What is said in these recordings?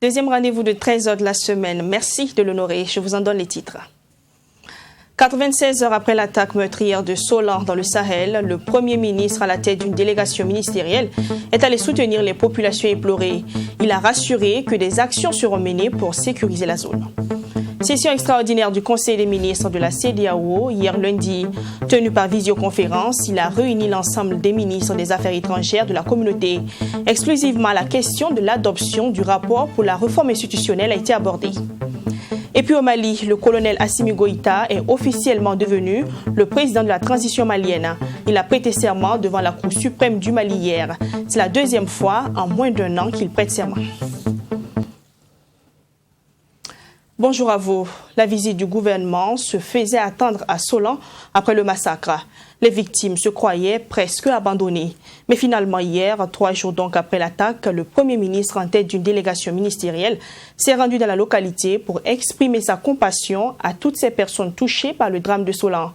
Deuxième rendez-vous de 13h de la semaine. Merci de l'honorer. Je vous en donne les titres. 96 heures après l'attaque meurtrière de Solan dans le Sahel, le Premier ministre à la tête d'une délégation ministérielle est allé soutenir les populations éplorées. Il a rassuré que des actions seront menées pour sécuriser la zone. Session extraordinaire du Conseil des ministres de la CEDEAO, hier lundi. Tenue par visioconférence, il a réuni l'ensemble des ministres des Affaires étrangères de la communauté. Exclusivement la question de l'adoption du rapport pour la réforme institutionnelle a été abordée. Et puis au Mali, le colonel Assimi Goïta est officiellement devenu le président de la transition malienne. Il a prêté serment devant la Cour suprême du Mali hier. C'est la deuxième fois en moins d'un an qu'il prête serment. Bonjour à vous. La visite du gouvernement se faisait attendre à Solan après le massacre. Les victimes se croyaient presque abandonnées. Mais finalement hier, 3 jours donc après l'attaque, le Premier ministre en tête d'une délégation ministérielle s'est rendu dans la localité pour exprimer sa compassion à toutes ces personnes touchées par le drame de Solan.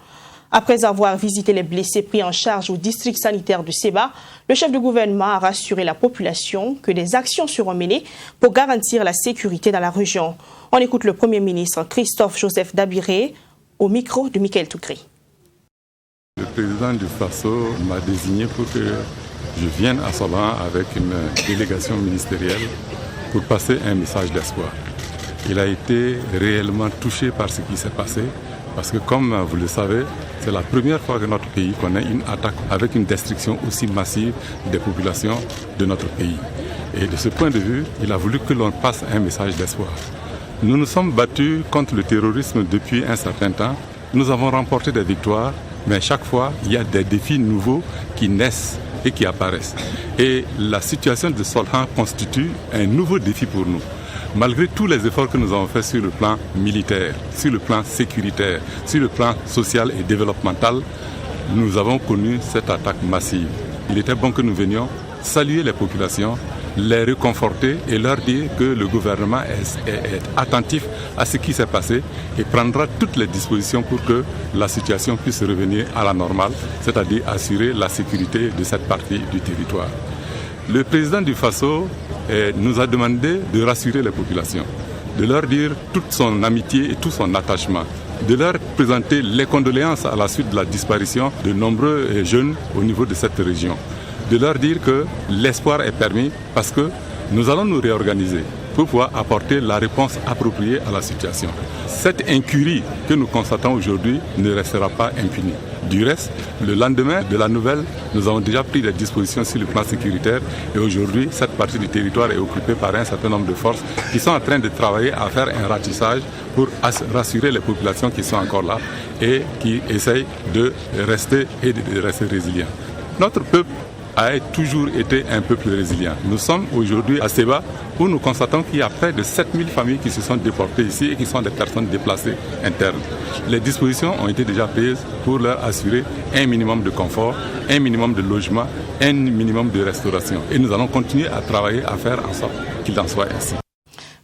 Après avoir visité les blessés pris en charge au district sanitaire de Seba, le chef de gouvernement a rassuré la population que des actions seront menées pour garantir la sécurité dans la région. On écoute le Premier ministre Christophe Joseph Dabiré au micro de Michael Toukri. Le président du Faso m'a désigné pour que je vienne à Solan avec une délégation ministérielle pour passer un message d'espoir. Il a été réellement touché par ce qui s'est passé parce que, comme vous le savez, c'est la première fois que notre pays connaît une attaque avec une destruction aussi massive des populations de notre pays. Et de ce point de vue, il a voulu que l'on passe un message d'espoir. Nous nous sommes battus contre le terrorisme depuis un certain temps. Nous avons remporté des victoires, mais chaque fois, il y a des défis nouveaux qui naissent et qui apparaissent. Et la situation de Solan constitue un nouveau défi pour nous. Malgré tous les efforts que nous avons faits sur le plan militaire, sur le plan sécuritaire, sur le plan social et développemental, nous avons connu cette attaque massive. Il était bon que nous venions saluer les populations, les réconforter et leur dire que le gouvernement est attentif à ce qui s'est passé et prendra toutes les dispositions pour que la situation puisse revenir à la normale, c'est-à-dire assurer la sécurité de cette partie du territoire. Le président du Faso nous a demandé de rassurer les populations, de leur dire toute son amitié et tout son attachement, de leur présenter les condoléances à la suite de la disparition de nombreux jeunes au niveau de cette région, de leur dire que l'espoir est permis parce que nous allons nous réorganiser pour pouvoir apporter la réponse appropriée à la situation. Cette incurie que nous constatons aujourd'hui ne restera pas impunie. Du reste, le lendemain de la nouvelle, nous avons déjà pris des dispositions sur le plan sécuritaire et aujourd'hui, cette partie du territoire est occupée par un certain nombre de forces qui sont en train de travailler à faire un ratissage pour rassurer les populations qui sont encore là et qui essayent de rester résilients. Notre peuple a toujours été un peuple résilient. Nous sommes aujourd'hui à Seba où nous constatons qu'il y a près de 7000 familles qui se sont déportées ici et qui sont des personnes déplacées internes. Les dispositions ont été déjà prises pour leur assurer un minimum de confort, un minimum de logement, un minimum de restauration. Et nous allons continuer à travailler, à faire en sorte qu'il en soit ainsi.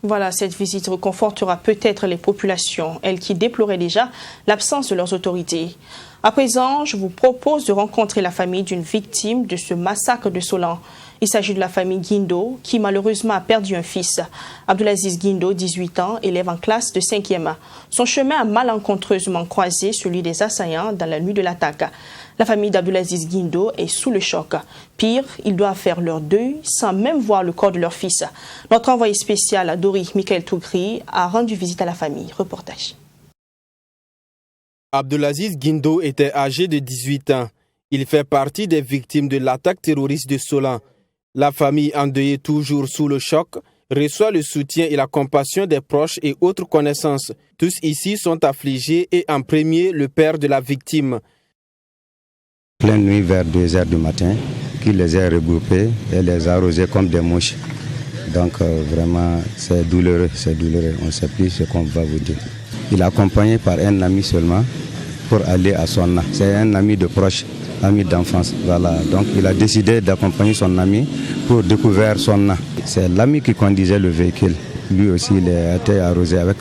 Voilà, cette visite reconfortera peut-être les populations, elles qui déploraient déjà l'absence de leurs autorités. À présent, je vous propose de rencontrer la famille d'une victime de ce massacre de Solan. Il s'agit de la famille Guindo, qui malheureusement a perdu un fils. Abdelaziz Guindo, 18 ans, élève en classe de 5e. Son chemin a malencontreusement croisé celui des assaillants dans la nuit de l'attaque. La famille d'Abdelaziz Guindo est sous le choc. Pire, ils doivent faire leur deuil sans même voir le corps de leur fils. Notre envoyé spécial, Dori Michael Toukri, a rendu visite à la famille. Reportage. Abdelaziz Guindo était âgé de 18 ans. Il fait partie des victimes de l'attaque terroriste de Solan. La famille, endeuillée toujours sous le choc, reçoit le soutien et la compassion des proches et autres connaissances. Tous ici sont affligés et en premier le père de la victime. Pleine nuit vers 2 heures du matin, qui les a regroupés et les a arrosés comme des mouches. Donc vraiment, c'est douloureux. On ne sait plus ce qu'on va vous dire. Il est accompagné par un ami seulement pour aller à Sonna. C'est un ami de proche, ami d'enfance. Voilà. Donc il a décidé d'accompagner son ami pour découvrir Sonna. C'est l'ami qui conduisait le véhicule. Lui aussi, il a été arrosé avec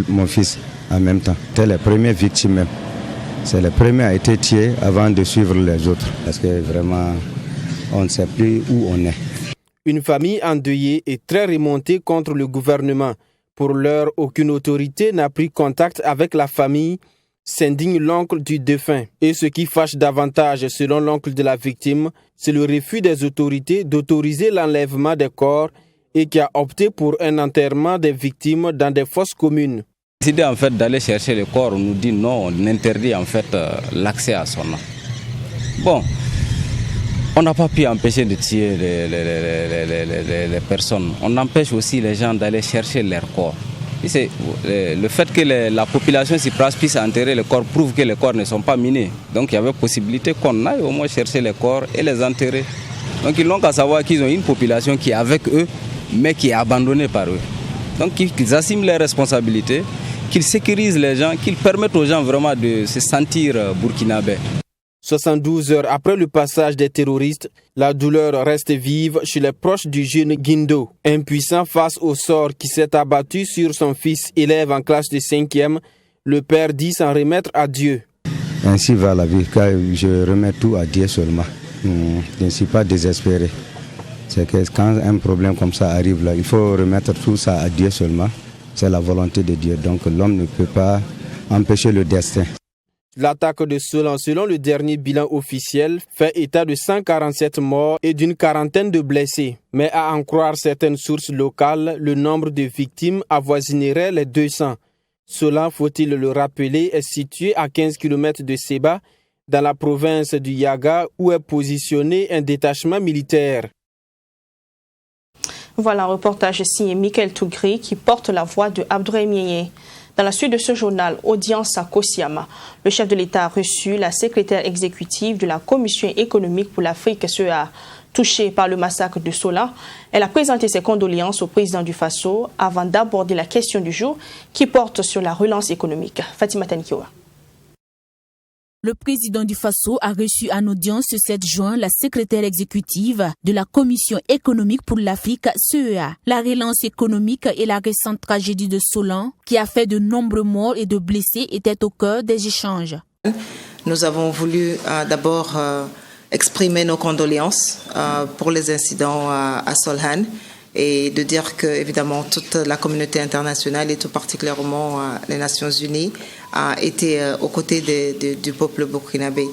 mon fils en même temps. C'était les premières victimes même. C'est le premier à été tué avant de suivre les autres. Parce que vraiment, on ne sait plus où on est. Une famille endeuillée et très remontée contre le gouvernement. Pour l'heure, aucune autorité n'a pris contact avec la famille, s'indigne l'oncle du défunt. Et ce qui fâche davantage, selon l'oncle de la victime, c'est le refus des autorités d'autoriser l'enlèvement des corps et qui a opté pour un enterrement des victimes dans des fosses communes. Décider en fait d'aller chercher le corps, on nous dit non, on interdit en fait l'accès à son nom. Bon, on n'a pas pu empêcher de tuer les personnes. On empêche aussi les gens d'aller chercher leur corps. Et c'est, le fait que la population s'y puisse enterrer les corps prouve que les corps ne sont pas minés. Donc il y avait possibilité qu'on aille au moins chercher les corps et les enterrer. Donc ils n'ont qu'à savoir qu'ils ont une population qui est avec eux, mais qui est abandonnée par eux. Donc qu'ils assument leurs responsabilités, qu'ils sécurisent les gens, qu'ils permettent aux gens vraiment de se sentir burkinabés. 72 heures après le passage des terroristes, la douleur reste vive chez les proches du jeune Guindo. Impuissant face au sort qui s'est abattu sur son fils élève en classe de 5e, le père dit s'en remettre à Dieu. Ainsi va la vie, car je remets tout à Dieu seulement. Je ne suis pas désespéré. C'est que quand un problème comme ça arrive là, il faut remettre tout ça à Dieu seulement. C'est la volonté de Dieu. Donc l'homme ne peut pas empêcher le destin. L'attaque de Solan, selon le dernier bilan officiel, fait état de 147 morts et d'une quarantaine de blessés. Mais à en croire certaines sources locales, le nombre de victimes avoisinerait les 200. Solan, faut-il le rappeler, est situé à 15 km de Seba, dans la province du Yaga, où est positionné un détachement militaire. Voilà un reportage signé Michael Tougri qui porte la voix de Abdourahim Yeye. Dans la suite de ce journal, audience à Kosiama, le chef de l'État a reçu la secrétaire exécutive de la Commission économique pour l'Afrique CEA. Touchée par le massacre de Solan, elle a présenté ses condoléances au président du Faso avant d'aborder la question du jour qui porte sur la relance économique. Fatima Tankiwa. Le président du Faso a reçu en audience ce 7 juin la secrétaire exécutive de la Commission économique pour l'Afrique, CEA. La relance économique et la récente tragédie de Solan, qui a fait de nombreux morts et de blessés, étaient au cœur des échanges. Nous avons voulu d'abord exprimer nos condoléances pour les incidents à Solhan et de dire que, évidemment, toute la communauté internationale et tout particulièrement les Nations Unies a été aux côtés du peuple burkinabé.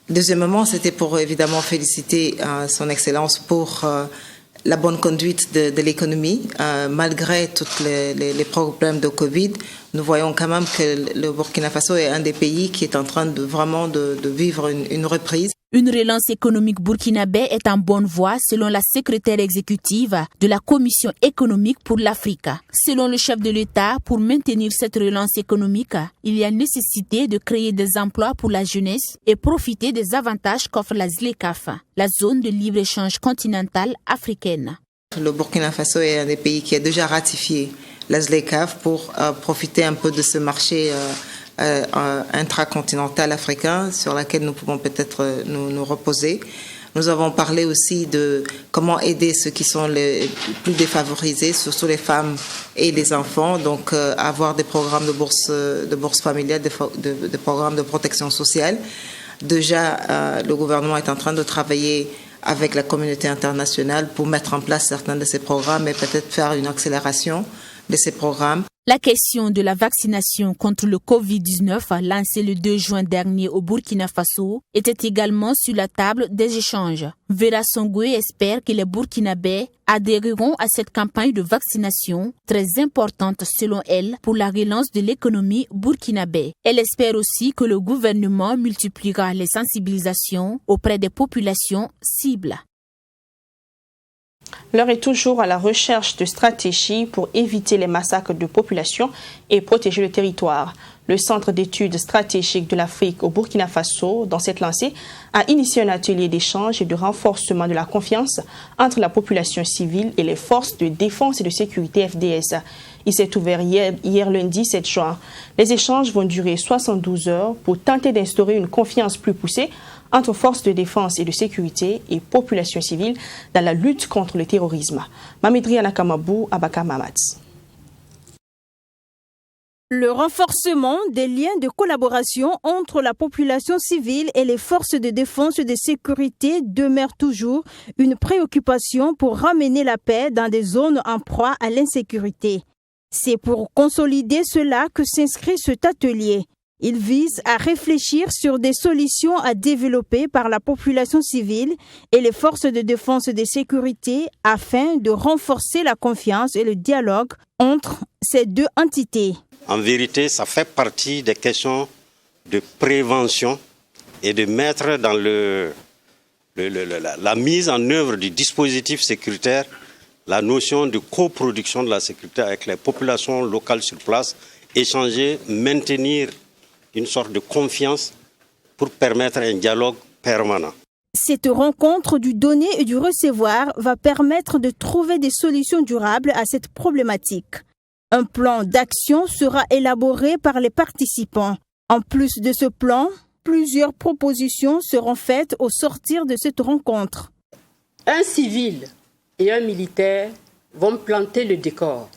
Deuxièmement, c'était pour évidemment féliciter son Excellence pour la bonne conduite de l'économie. Malgré tous les problèmes de Covid, nous voyons quand même que le Burkina Faso est un des pays qui est en train de vraiment de vivre une reprise. Une relance économique burkinabé est en bonne voie selon la secrétaire exécutive de la Commission économique pour l'Afrique. Selon le chef de l'État, pour maintenir cette relance économique, il y a nécessité de créer des emplois pour la jeunesse et profiter des avantages qu'offre la ZLECAf, la zone de libre-échange continentale africaine. Le Burkina Faso est un des pays qui a déjà ratifié la ZLECAf pour profiter un peu de ce marché intracontinental africain sur laquelle nous pouvons peut-être nous reposer. Nous avons parlé aussi de comment aider ceux qui sont les plus défavorisés, surtout les femmes et les enfants, donc avoir des programmes de bourse familiale, des programmes de protection sociale. Déjà, le gouvernement est en train de travailler avec la communauté internationale pour mettre en place certains de ces programmes et peut-être faire une accélération de ces programmes. La question de la vaccination contre le Covid-19 lancée le 2 juin dernier au Burkina Faso était également sur la table des échanges. Vera Songwe espère que les Burkinabés adhéreront à cette campagne de vaccination très importante selon elle pour la relance de l'économie burkinabé. Elle espère aussi que le gouvernement multipliera les sensibilisations auprès des populations cibles. L'heure est toujours à la recherche de stratégies pour éviter les massacres de population et protéger le territoire. Le Centre d'études stratégiques de l'Afrique au Burkina Faso, dans cette lancée, a initié un atelier d'échange et de renforcement de la confiance entre la population civile et les forces de défense et de sécurité FDS. Il s'est ouvert hier lundi 7 juin. Les échanges vont durer 72 heures pour tenter d'instaurer une confiance plus poussée entre forces de défense et de sécurité et population civile dans la lutte contre le terrorisme. Mamedri Anakamabou, Abaka Mamats. Le renforcement des liens de collaboration entre la population civile et les forces de défense et de sécurité demeure toujours une préoccupation pour ramener la paix dans des zones en proie à l'insécurité. C'est pour consolider cela que s'inscrit cet atelier. Il vise à réfléchir sur des solutions à développer par la population civile et les forces de défense et de sécurité afin de renforcer la confiance et le dialogue entre ces deux entités. En vérité, ça fait partie des questions de prévention et de mettre dans la mise en œuvre du dispositif sécuritaire la notion de coproduction de la sécurité avec les populations locales sur place, échanger, maintenir une sorte de confiance pour permettre un dialogue permanent. Cette rencontre du donner et du recevoir va permettre de trouver des solutions durables à cette problématique. Un plan d'action sera élaboré par les participants. En plus de ce plan, plusieurs propositions seront faites au sortir de cette rencontre. Un civil et un militaire vont planter le décor.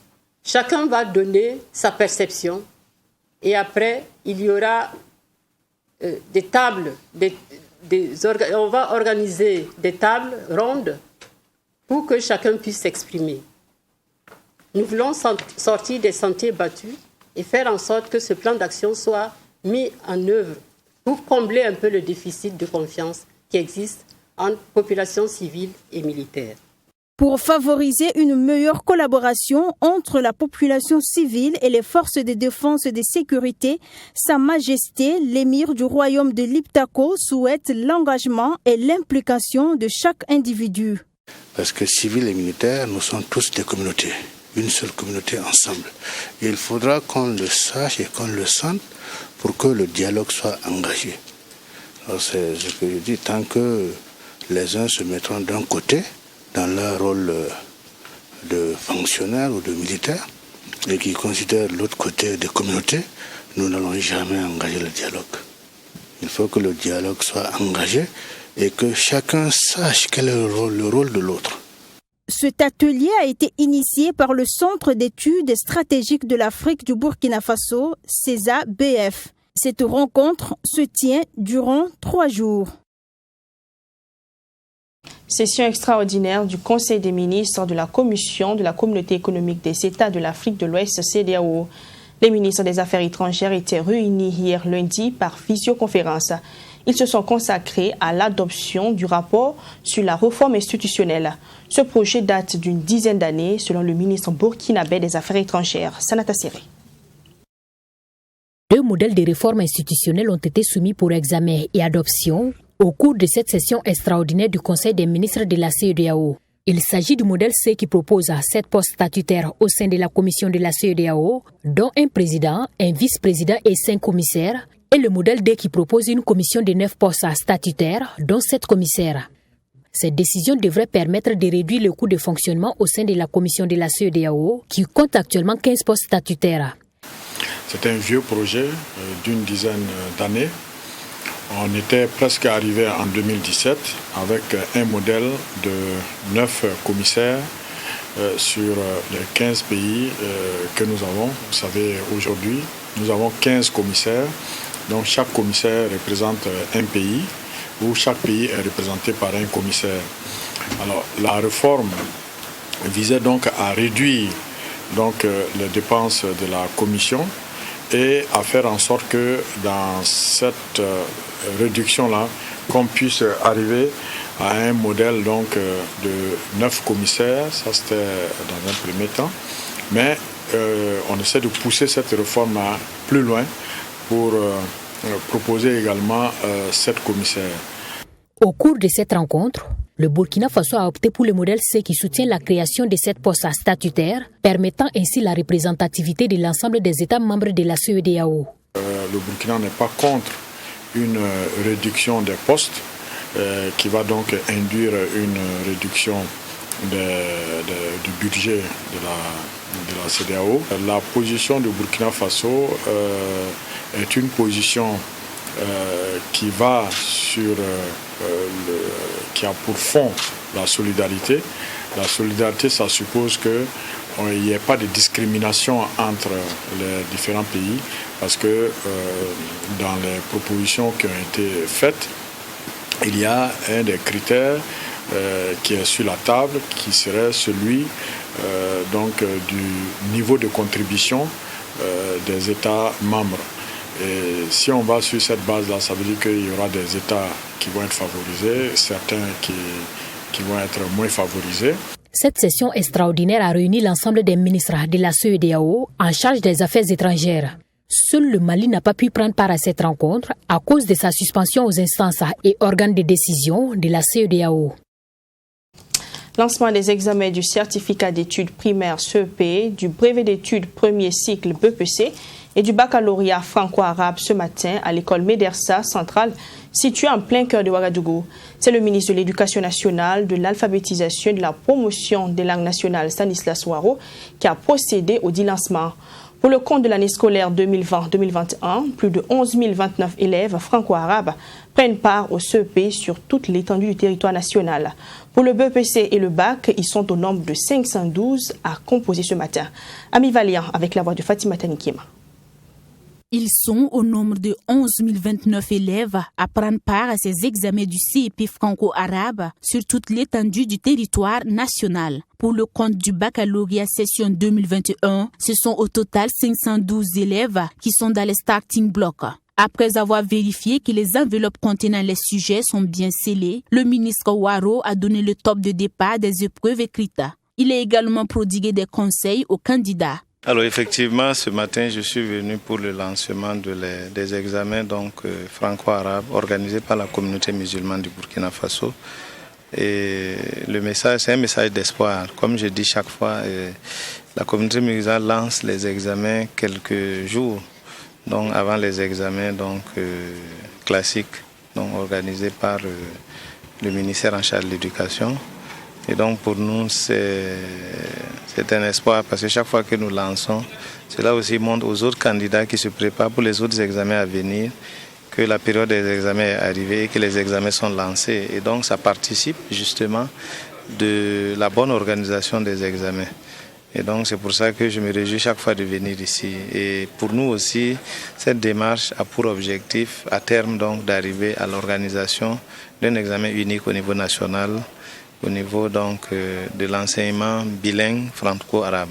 Chacun va donner sa perception et après, il y aura des tables, on va organiser des tables rondes pour que chacun puisse s'exprimer. Nous voulons sortir des sentiers battus et faire en sorte que ce plan d'action soit mis en œuvre pour combler un peu le déficit de confiance qui existe entre population civile et militaire. Pour favoriser une meilleure collaboration entre la population civile et les forces de défense et de sécurité, Sa Majesté, l'émir du royaume de Liptako, souhaite l'engagement et l'implication de chaque individu. Parce que civils et militaires, nous sommes tous des communautés, une seule communauté ensemble. Et il faudra qu'on le sache et qu'on le sente pour que le dialogue soit engagé. Alors c'est ce que je dis, tant que les uns se mettront d'un côté, dans leur rôle de fonctionnaire ou de militaire, et qui considèrent l'autre côté des communautés, nous n'allons jamais engager le dialogue. Il faut que le dialogue soit engagé et que chacun sache quel est le rôle de l'autre. Cet atelier a été initié par le Centre d'études stratégiques de l'Afrique du Burkina Faso, CESA-BF. Cette rencontre se tient durant 3 jours. Session extraordinaire du Conseil des ministres de la Commission de la Communauté économique des États de l'Afrique de l'Ouest, CEDEAO. Les ministres des Affaires étrangères étaient réunis hier lundi par visioconférence. Ils se sont consacrés à l'adoption du rapport sur la réforme institutionnelle. Ce projet date d'une dizaine d'années, selon le ministre burkinabé des Affaires étrangères, Sanata Séré. 2 modèles de réforme institutionnelle ont été soumis pour examen et adoption au cours de cette session extraordinaire du Conseil des ministres de la CEDEAO. Il s'agit du modèle C qui propose 7 postes statutaires au sein de la commission de la CEDEAO, dont un président, un vice-président et 5 commissaires, et le modèle D qui propose une commission de 9 postes statutaires, dont 7 commissaires. Cette décision devrait permettre de réduire le coût de fonctionnement au sein de la commission de la CEDEAO, qui compte actuellement 15 postes statutaires. C'est un vieux projet d'une dizaine d'années. On était presque arrivé en 2017 avec un modèle de 9 commissaires sur les 15 pays que nous avons. Vous savez, aujourd'hui, nous avons 15 commissaires, donc chaque commissaire représente un pays, où chaque pays est représenté par un commissaire. Alors, la réforme visait donc à réduire les dépenses de la commission et à faire en sorte que dans cette réduction-là, qu'on puisse arriver à un modèle de 9 commissaires, ça c'était dans un premier temps, mais on essaie de pousser cette réforme plus loin pour proposer également 7 commissaires. Au cours de cette rencontre, le Burkina Faso a opté pour le modèle C qui soutient la création de 7 postes statutaires, permettant ainsi la représentativité de l'ensemble des États membres de la CEDEAO. Le Burkina n'est pas contre une réduction des postes qui va donc induire une réduction du budget de la CEDEAO. La position du Burkina Faso est une position qui va qui a pour fond la solidarité. La solidarité, ça suppose que il n'y ait pas de discrimination entre les différents pays, parce que dans les propositions qui ont été faites, il y a un des critères qui est sur la table, qui serait celui du niveau de contribution des États membres. Et si on va sur cette base-là, ça veut dire qu'il y aura des États qui vont être favorisés, certains qui vont être moins favorisés. Cette session extraordinaire a réuni l'ensemble des ministres de la CEDEAO en charge des affaires étrangères. Seul le Mali n'a pas pu prendre part à cette rencontre à cause de sa suspension aux instances et organes de décision de la CEDEAO. Lancement des examens du certificat d'études primaires CEP, du brevet d'études premier cycle BEPC et du baccalauréat franco-arabe ce matin à l'école Médersa centrale située en plein cœur de Ouagadougou. C'est le ministre de l'Éducation nationale, de l'alphabétisation et de la promotion des langues nationales Stanislas Ouaro qui a procédé au dit lancement. Pour le compte de l'année scolaire 2020-2021, plus de 11 029 élèves franco-arabes prennent part au CEP sur toute l'étendue du territoire national. Pour le BEPC et le bac, ils sont au nombre de 512 à composer ce matin. Ami Valiant avec la voix de Fatima Tanikima. Ils sont au nombre de 11 029 élèves à prendre part à ces examens du CEP franco-arabe sur toute l'étendue du territoire national. Pour le compte du baccalauréat session 2021, ce sont au total 512 élèves qui sont dans les starting blocks. Après avoir vérifié que les enveloppes contenant les sujets sont bien scellées, le ministre Ouaro a donné le top de départ des épreuves écrites. Il a également prodigué des conseils aux candidats. Alors effectivement, ce matin, je suis venu pour le lancement des examens franco-arabes organisés par la communauté musulmane du Burkina Faso. Et le message, c'est un message d'espoir. Comme je dis chaque fois, la communauté musulmane lance les examens quelques jours avant les examens classiques organisés par le ministère en charge de l'éducation. Et donc pour nous, c'est un espoir parce que chaque fois que nous lançons, cela aussi montre aux autres candidats qui se préparent pour les autres examens à venir que la période des examens est arrivée et que les examens sont lancés. Et donc ça participe justement de la bonne organisation des examens. Et donc c'est pour ça que je me réjouis chaque fois de venir ici. Et pour nous aussi, cette démarche a pour objectif à terme d'arriver à l'organisation d'un examen unique au niveau national, au niveau de l'enseignement bilingue franco-arabe.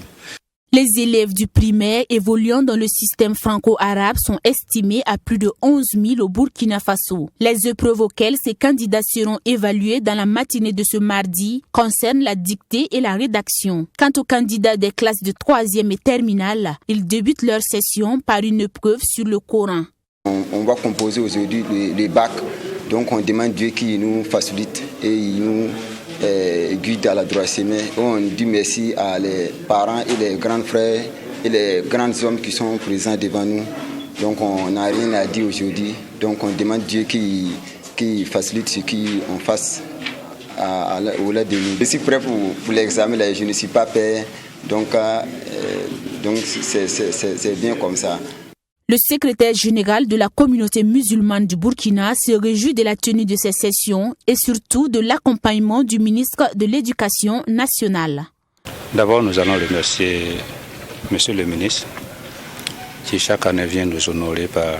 Les élèves du primaire évoluant dans le système franco-arabe sont estimés à plus de 11 000 au Burkina Faso. Les épreuves auxquelles ces candidats seront évalués dans la matinée de ce mardi concernent la dictée et la rédaction. Quant aux candidats des classes de 3e et terminale, ils débutent leur session par une épreuve sur le Coran. On va composer aujourd'hui le bac, donc on demande Dieu qui nous facilite et il nous guide à la droite chemin. On dit merci à les parents et les grands frères et les grands hommes qui sont présents devant nous. Donc on n'a rien à dire aujourd'hui. Donc on demande Dieu qui facilite ce qu'on fasse au-delà de nous. Je suis prêt pour l'examen, là, je ne suis pas payé. Donc c'est bien comme ça. Le secrétaire général de la communauté musulmane du Burkina se réjouit de la tenue de ces sessions et surtout de l'accompagnement du ministre de l'Éducation nationale. D'abord, nous allons remercier Monsieur le ministre qui chaque année vient nous honorer par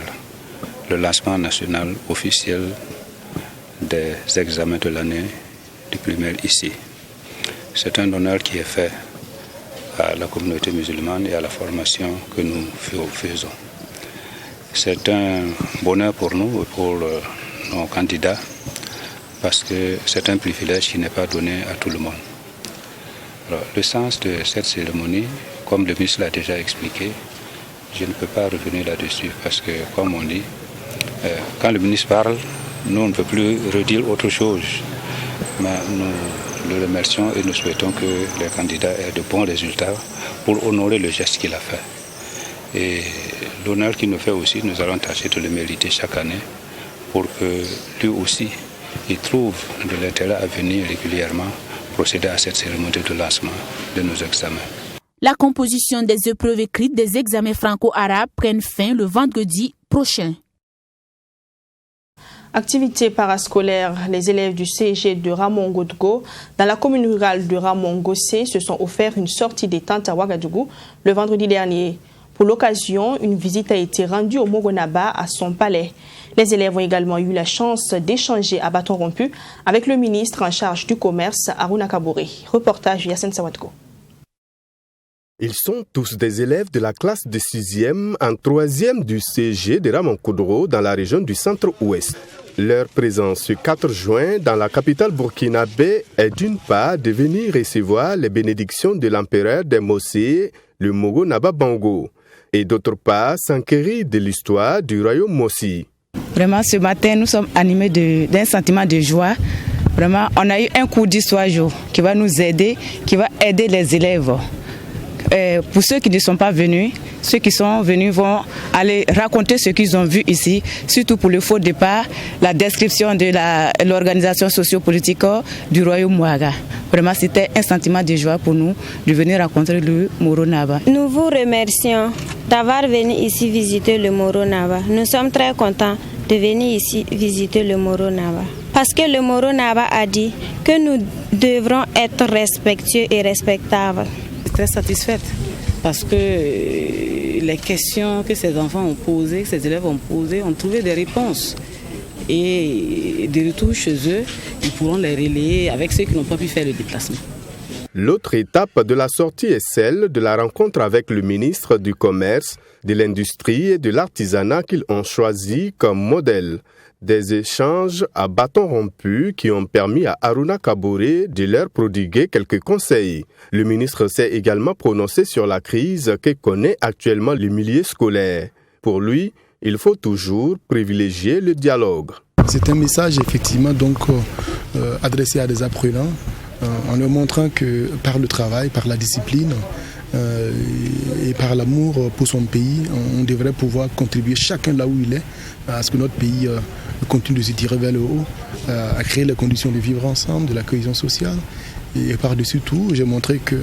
le lancement national officiel des examens de l'année du primaire ici. C'est un honneur qui est fait à la communauté musulmane et à la formation que nous faisons. C'est un bonheur pour nous et pour nos candidats parce que c'est un privilège qui n'est pas donné à tout le monde. Alors, le sens de cette cérémonie, comme le ministre l'a déjà expliqué, je ne peux pas revenir là-dessus parce que, comme on dit, quand le ministre parle, nous on ne peut plus redire autre chose. Mais nous le remercions et nous souhaitons que les candidats aient de bons résultats pour honorer le geste qu'il a fait. Et l'honneur qu'il nous fait aussi, nous allons tâcher de le mériter chaque année pour que lui aussi, il trouve de l'intérêt à venir régulièrement procéder à cette cérémonie de lancement de nos examens. La composition des épreuves écrites des examens franco-arabes prennent fin le vendredi prochain. Activité parascolaire, les élèves du CG de Ramongodgo dans la commune rurale de Ramongossé se sont offerts une sortie détente à Ouagadougou le vendredi dernier. Pour l'occasion, une visite a été rendue au Moronaba à son palais. Les élèves ont également eu la chance d'échanger à bâton rompu avec le ministre en charge du commerce, Aruna Kabouré. Reportage Yassine Sawatko. Ils sont tous des élèves de la classe de 6e en 3e du CG de Ramongodgo dans la région du centre-ouest. Leur présence ce 4 juin dans la capitale burkinabé est d'une part de venir recevoir les bénédictions de l'empereur des Mossé, le Mogo Naba Bango, et d'autre part s'enquérir de l'histoire du royaume Mossi. Vraiment, ce matin, nous sommes animés d'un sentiment de joie. Vraiment, on a eu un cours d'histoire qui va nous aider, qui va aider les élèves. Pour ceux qui ne sont pas venus, ceux qui sont venus vont aller raconter ce qu'ils ont vu ici, surtout pour le faux départ, la description de l'organisation sociopolitique du royaume Ouaga. Vraiment, c'était un sentiment de joie pour nous de venir rencontrer le Moronaba. Nous vous remercions d'avoir venu ici visiter le Moronaba. Nous sommes très contents de venir ici visiter le Moronaba. Parce que le Moronaba a dit que nous devrons être respectueux et respectables. Je suis très satisfaite parce que les questions que ces enfants ont posées, que ces élèves ont posées, ont trouvé des réponses. Et de retour chez eux, ils pourront les relayer avec ceux qui n'ont pas pu faire le déplacement. L'autre étape de la sortie est celle de la rencontre avec le ministre du Commerce, de l'Industrie et de l'Artisanat qu'ils ont choisi comme modèle. Des échanges à bâton rompu qui ont permis à Aruna Kabouré de leur prodiguer quelques conseils. Le ministre s'est également prononcé sur la crise que connaît actuellement le milieu scolaire. Pour lui, il faut toujours privilégier le dialogue. C'est un message effectivement adressé à des apprenants en leur montrant que par le travail, par la discipline et par l'amour pour son pays, on devrait pouvoir contribuer chacun là où il est à ce que notre pays continue de se tirer vers le haut, à créer les conditions de vivre ensemble, de la cohésion sociale. Et par-dessus tout, j'ai montré que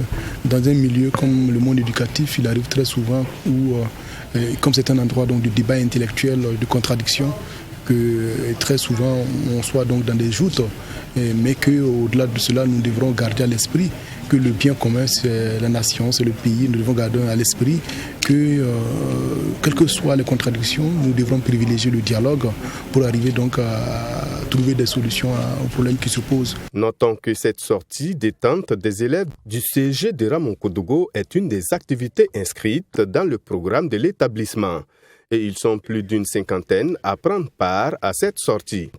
dans un milieu comme le monde éducatif, il arrive très souvent où, comme c'est un endroit donc, de débat intellectuel, de contradiction, que très souvent on soit donc dans des joutes, mais qu'au-delà de cela, nous devrons garder à l'esprit que le bien commun, c'est la nation, c'est le pays. Nous devons garder à l'esprit que, quelles que soient les contradictions, nous devrons privilégier le dialogue pour arriver donc à trouver des solutions aux problèmes qui se posent. Notons que cette sortie détente des élèves du CG de Ramongodgo est une des activités inscrites dans le programme de l'établissement. Et ils sont plus d'une cinquantaine à prendre part à cette sortie.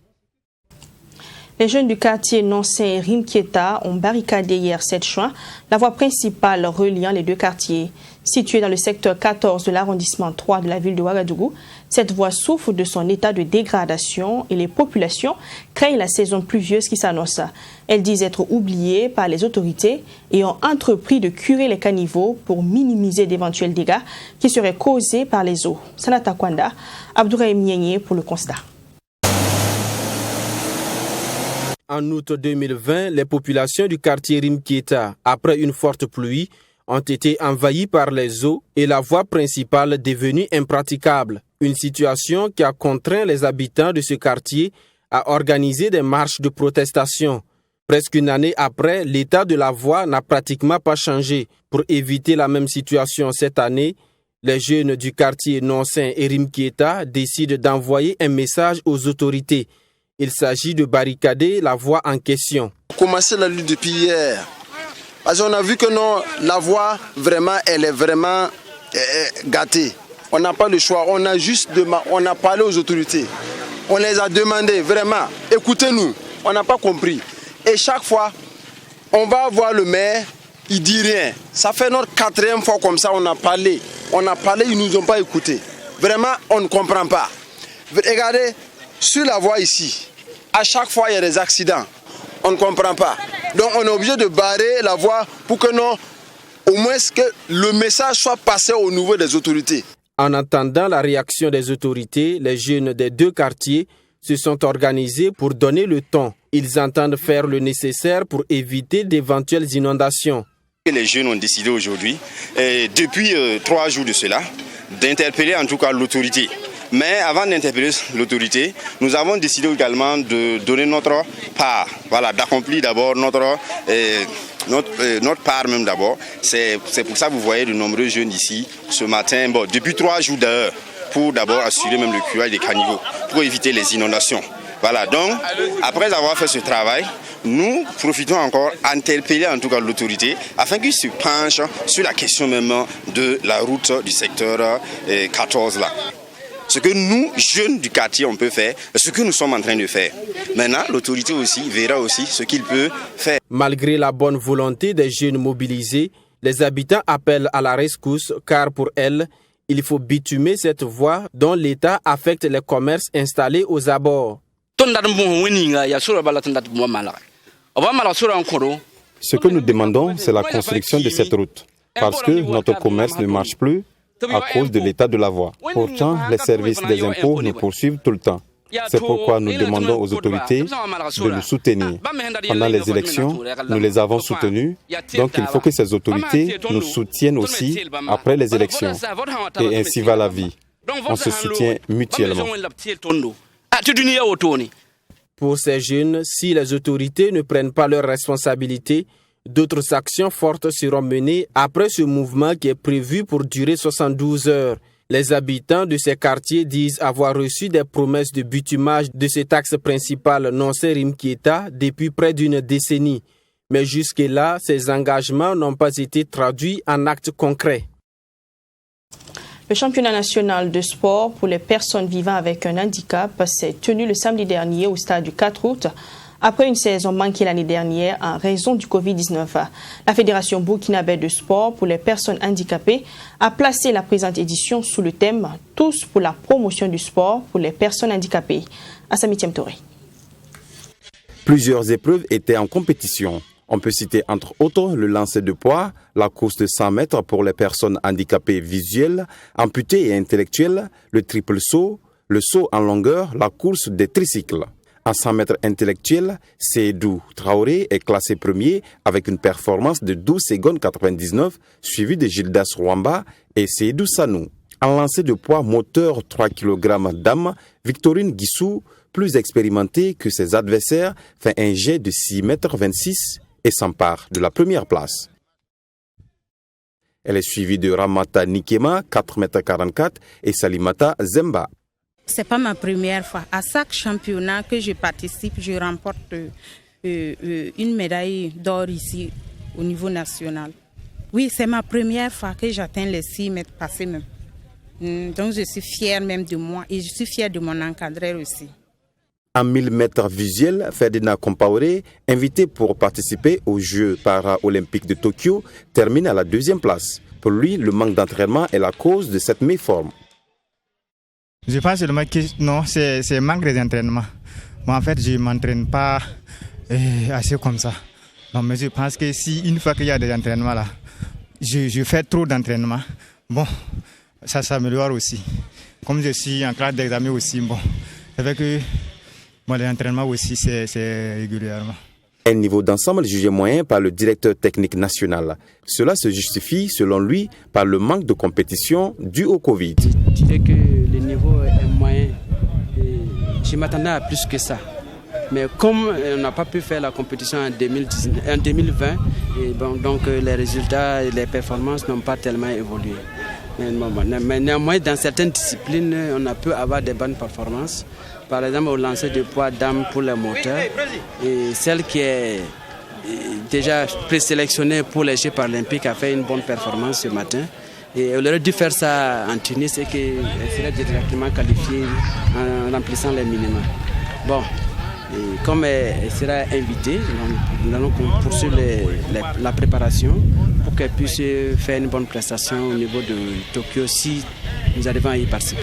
Les jeunes du quartier Nonsin Rimkieta ont barricadé hier 7 juin la voie principale reliant les deux quartiers. Située dans le secteur 14 de l'arrondissement 3 de la ville de Ouagadougou, cette voie souffre de son état de dégradation et les populations craignent la saison pluvieuse qui s'annonce. Elles disent être oubliées par les autorités et ont entrepris de curer les caniveaux pour minimiser d'éventuels dégâts qui seraient causés par les eaux. Sanata Kwanda, Abdourahim Nienye pour le constat. En août 2020, les populations du quartier Rimkieta, après une forte pluie, ont été envahies par les eaux et la voie principale devenue impraticable. Une situation qui a contraint les habitants de ce quartier à organiser des marches de protestation. Presque une année après, l'état de la voie n'a pratiquement pas changé. Pour éviter la même situation cette année, les jeunes du quartier Nonsin et Rimkieta décident d'envoyer un message aux autorités. Il s'agit de barricader la voie en question. Commencer la lutte depuis hier. Parce qu'on a vu que non, la voie, vraiment, elle est vraiment gâtée. On n'a pas le choix. On a parlé aux autorités. On les a demandé, vraiment, écoutez-nous. On n'a pas compris. Et chaque fois, on va voir le maire, il dit rien. Ça fait notre 4e fois comme ça, on a parlé. Ils ne nous ont pas écoutés. Vraiment, on ne comprend pas. Regardez, sur la voie ici, à chaque fois, il y a des accidents. On ne comprend pas. Donc, on est obligé de barrer la voie pour que non, au moins que le message soit passé au niveau des autorités. En attendant la réaction des autorités, les jeunes des deux quartiers se sont organisés pour donner le ton. Ils entendent faire le nécessaire pour éviter d'éventuelles inondations. Les jeunes ont décidé aujourd'hui, depuis 3 jours de cela, d'interpeller en tout cas l'autorité. Mais avant d'interpeller l'autorité, nous avons décidé également de donner notre part, voilà, d'accomplir d'abord notre part même d'abord. C'est pour ça que vous voyez de nombreux jeunes ici ce matin, bon, depuis 3 jours d'heure, pour d'abord assurer même le curage des caniveaux, pour éviter les inondations. Voilà, donc après avoir fait ce travail, nous profitons encore à interpeller en tout cas l'autorité afin qu'il se penche sur la question même de la route du secteur 14 là. Ce que nous, jeunes du quartier, on peut faire, ce que nous sommes en train de faire. Maintenant, l'autorité aussi verra aussi ce qu'il peut faire. Malgré la bonne volonté des jeunes mobilisés, les habitants appellent à la rescousse car pour elles, il faut bitumer cette voie dont l'État affecte les commerces installés aux abords. Ce que nous demandons, c'est la construction de cette route, parce que notre commerce ne marche plus à cause de l'état de la voie. Pourtant, les services des impôts nous poursuivent tout le temps. C'est pourquoi nous demandons aux autorités de nous soutenir. Pendant les élections, nous les avons soutenus, donc il faut que ces autorités nous soutiennent aussi après les élections. Et ainsi va la vie. On se soutient mutuellement. Pour ces jeunes, si les autorités ne prennent pas leurs responsabilités, d'autres actions fortes seront menées après ce mouvement qui est prévu pour durer 72 heures. Les habitants de ces quartiers disent avoir reçu des promesses de bitumage de cet axe principal Noncer-Rimkieta depuis près d'une décennie. Mais jusque-là, ces engagements n'ont pas été traduits en actes concrets. Le championnat national de sport pour les personnes vivant avec un handicap s'est tenu le samedi dernier au stade du 4 août. Après une saison manquée l'année dernière en raison du Covid-19, la Fédération burkinabé de sport pour les personnes handicapées a placé la présente édition sous le thème « Tous pour la promotion du sport pour les personnes handicapées ». Assami Touré. Plusieurs épreuves étaient en compétition. On peut citer entre autres le lancer de poids, la course de 100 mètres pour les personnes handicapées visuelles, amputées et intellectuelles, le triple saut, le saut en longueur, la course des tricycles. En 100 mètres intellectuels, Seydou Traoré est classé premier avec une performance de 12 secondes 99, suivi de Gildas Rwamba et Seydou Sanou. En lancer de poids moteur 3 kg d'âme, Victorine Guissou, plus expérimentée que ses adversaires, fait un jet de 6 mètres 26 et s'empare de la première place. Elle est suivie de Ramata Nikema, 4 mètres 44 et Salimata Zemba. Ce n'est pas ma première fois. À chaque championnat que je participe, je remporte une médaille d'or ici au niveau national. Oui, c'est ma première fois que j'atteins les 6 mètres passés même. Donc je suis fière même de moi et je suis fière de mon encadreur aussi. En 1000 mètres visuels, Ferdinand Compaoré, invité pour participer aux Jeux para-olympiques de Tokyo, termine à la 2e place. Pour lui, le manque d'entraînement est la cause de cette méforme. Je pense seulement que non, c'est manque d'entraînement. Moi, en fait, je ne m'entraîne pas assez comme ça. Non, mais je pense que si une fois qu'il y a des entraînements là, je fais trop d'entraînement. Bon, ça s'améliore aussi. Comme je suis en classe d'examen aussi, bon, c'est vrai que bon, l'entraînement aussi, c'est régulièrement. Un niveau d'ensemble jugé moyen par le directeur technique national. Cela se justifie, selon lui, par le manque de compétition dû au Covid. Je dirais que le niveau est moyen. Je m'attendais à plus que ça. Mais comme on n'a pas pu faire la compétition en 2020, et bon, donc les résultats et les performances n'ont pas tellement évolué. Mais néanmoins, dans certaines disciplines, on a pu avoir des bonnes performances. Par exemple, au lancer de poids d'âme pour les moteurs. Et celle qui est déjà présélectionnée pour les Jeux paralympiques a fait une bonne performance ce matin. Et elle aurait dû faire ça en Tunis et qu'elle serait directement qualifiée en remplissant les minima. Bon, et comme elle sera invitée, nous allons poursuivre la préparation pour qu'elle puisse faire une bonne prestation au niveau de Tokyo si nous arrivons à y participer.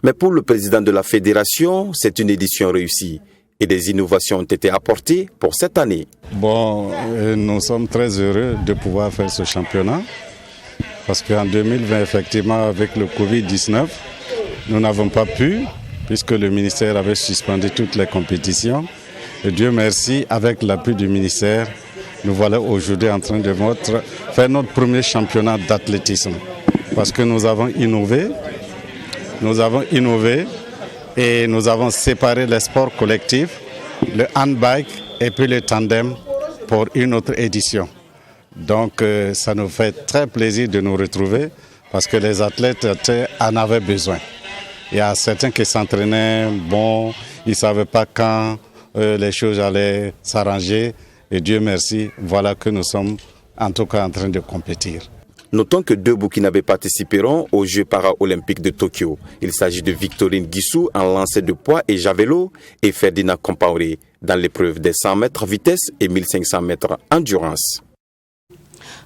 Mais pour le président de la fédération, c'est une édition réussie et des innovations ont été apportées pour cette année. Bon, nous sommes très heureux de pouvoir faire ce championnat parce qu'en 2020, effectivement, avec le Covid-19, nous n'avons pas pu, puisque le ministère avait suspendu toutes les compétitions. Et Dieu merci, avec l'appui du ministère, nous voilà aujourd'hui en train de faire notre premier championnat d'athlétisme parce que nous avons innové. nous avons innové et nous avons séparé les sports collectifs, le handbike et puis le tandem pour une autre édition. Donc ça nous fait très plaisir de nous retrouver parce que les athlètes en avaient besoin. Il y a certains qui s'entraînaient, bon, ils ne savaient pas quand les choses allaient s'arranger. Et Dieu merci, voilà que nous sommes en tout cas en train de compétir. Notons que 2 Burkinabés participeront aux Jeux paralympiques de Tokyo. Il s'agit de Victorine Guissou en lancer de poids et javelot et Ferdinand Compaoré dans l'épreuve des 100 mètres vitesse et 1500 mètres endurance.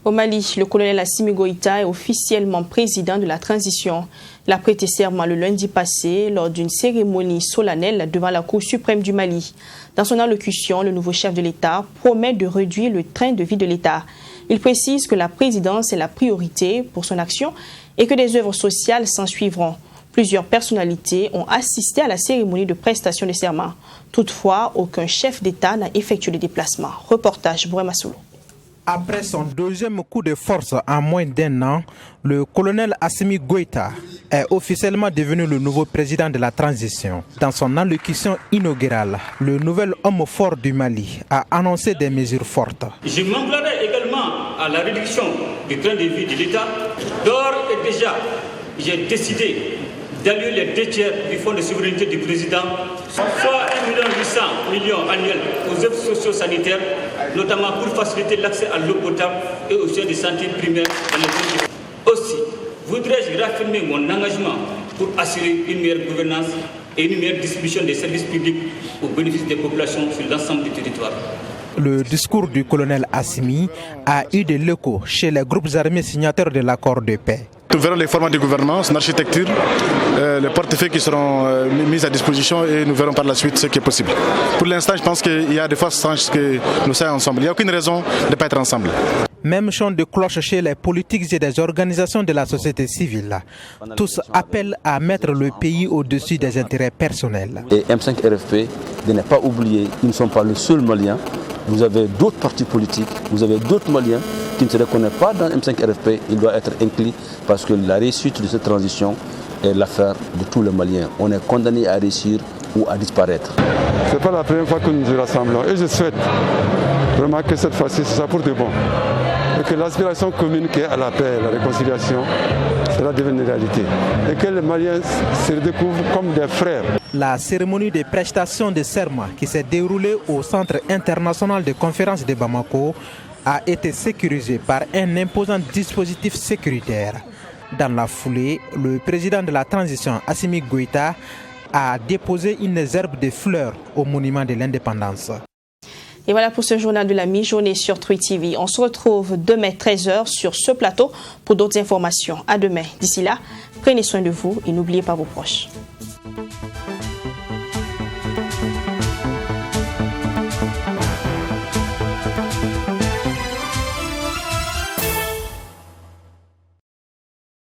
Au Mali, le colonel Assimi Goïta est officiellement président de la transition. Il a prêté serment le lundi passé lors d'une cérémonie solennelle devant la Cour suprême du Mali. Dans son allocution, le nouveau chef de l'État promet de réduire le train de vie de l'État. Il précise que la présidence est la priorité pour son action et que des œuvres sociales s'en suivront. Plusieurs personnalités ont assisté à la cérémonie de prestation de serment. Toutefois, aucun chef d'État n'a effectué le déplacement. Reportage Bouema Solo. Après son deuxième coup de force en moins d'1 an, le colonel Assimi Goïta est officiellement devenu le nouveau président de la transition. Dans son allocution inaugurale, le nouvel homme fort du Mali a annoncé des mesures fortes. Je m'englanerai également à la réduction du train de vie de l'État. D'ores et déjà, j'ai décidé d'allouer les 2 tiers du fonds de souveraineté du président, soit 1,8 million annuels aux œuvres socio-sanitaires, notamment pour faciliter l'accès à l'eau potable et aux soins de santé primaires dans les zones. Aussi, voudrais-je réaffirmer mon engagement pour assurer une meilleure gouvernance et une meilleure distribution des services publics au bénéfice des populations sur l'ensemble du territoire. Le discours du colonel Assimi a eu de l'écho chez les groupes armés signataires de l'accord de paix. Nous verrons les formats de gouvernance, l'architecture, les portefeuilles qui seront mis à disposition et nous verrons par la suite ce qui est possible. Pour l'instant, je pense qu'il y a des forces chances que nous soyons ensemble. Il n'y a aucune raison de ne pas être ensemble. Même chant de cloche chez les politiques et des organisations de la société civile. Tous appellent à mettre le pays au-dessus des intérêts personnels. Et M5 RFP, de ne pas oublier, ils ne sont pas le seul Malien. Vous avez d'autres partis politiques, vous avez d'autres Maliens qui ne se reconnaissent pas dans M5 RFP. Il doit être inclus parce que la réussite de cette transition est l'affaire de tous les Maliens. On est condamné à réussir ou à disparaître. Ce n'est pas la première fois que nous nous rassemblons et je souhaite vraiment que cette fois-ci, ce soit pour de bon. Et que l'aspiration commune qui est à la paix, la réconciliation, cela devienne une réalité. Et que les Maliens se redécouvrent comme des frères. La cérémonie de prestation de serment qui s'est déroulée au Centre international de conférences de Bamako a été sécurisée par un imposant dispositif sécuritaire. Dans la foulée, le président de la transition, Assimi Goïta, a déposé une herbe de fleurs au monument de l'indépendance. Et voilà pour ce journal de la mi-journée sur Truy TV. On se retrouve demain 13h sur ce plateau pour d'autres informations. À demain. D'ici là, prenez soin de vous et n'oubliez pas vos proches.